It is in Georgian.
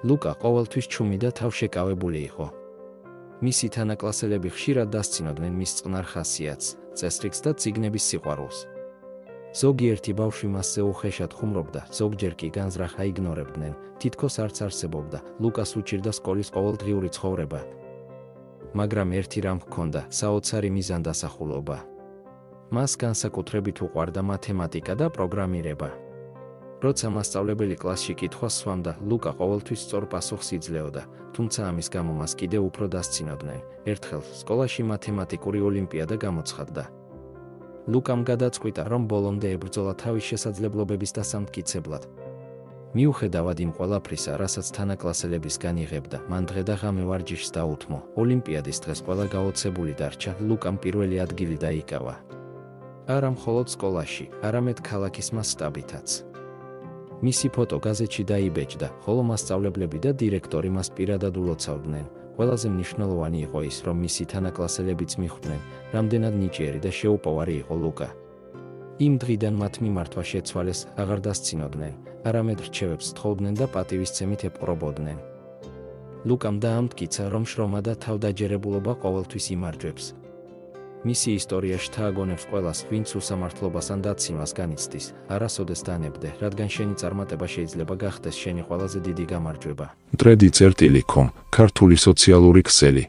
ლუკა ყოველთვის ჩუმი და თავშეკავებული იყო. მისი თანაკლასელები ხშირად დასცინოდნენ მის წყნარ ხასიათს, წესრიგს და წიგნების სიყვარულს. ზოგიერთი ბავშვი მასზე უხეშად ხუმრობდა, ზოგჯერ კი განზრახ აიგნორებდნენ, თითქოს არც არსებობდა. ლუკას უჭირდა სკოლის ყოველდღიური ცხოვრება. მაგრამ ერთი რამ ჰქონდა, საოცარი მიზანდასახულობა. მას განსაკუთრებით უყვარდა მათემატიკა და პროგრამირება. როცა მასწავლებელი კლასში კითხვას სვამდა, ლუკა ყოველთვის სწორ პასუხს იძლეოდა, თუმცა ამის გამო მას კიდევ უფრო დასცინოდნენ. ერთხელ სკოლაში მათემატიკური ოლიმპიადა გამოცხადდა. ლუკამ გადაწყვიტა, რომ ბოლომდე ებრძოლა თავის შესაძლებლობების დასამტკიცებლად. მიუხედავად იმ ყველაფრისა, რასაც თანაკლასელებისგან იღებდა, მან დღე და ღამე ვარჯიშს დაუთმო. ოლიმპიადის დღეს ყველა გაოცებული დარჩა, ლუკამ პირველი ადგილი დაიკავა. არა მხოლოდ სკოლაში, არამედ ქალაქის მასშტაბითაც. მისი ფოტო გაზეთში დაიბეჭდა, ხოლო მასწავლებლები და დირექტორი მას პირადად ულოცავდნენ. ყველაზე მნიშვნელოვანი იყო ის, რომ მისი თანაკლასელებიც მიხვდნენ, რამდენად ნიჭიერი და შეუპოვარი იყო ლუკა. იმ დღიდან მათ მიმართვა შეცვალეს, აღარ დასცინოდნენ, არამედ რჩევებს თხოვდნენ და პატივისცემით ეპყრობოდნენ. ლუკამ დაამტკიცა, რომ შრომა და თავდაჯერებულობა ყოველთვის იმარჯვებს. მისი ისტორია შთააგონებს ყველას, ვინც უსამართლობას ან დაცინვას განიცდის, არასოდეს დანებდე, რადგან შენი წარმატება შეიძლება გახდეს შენი ყველაზე დიდი გამარჯვება. Tredi.com, ქართული სოციალური ქსელი.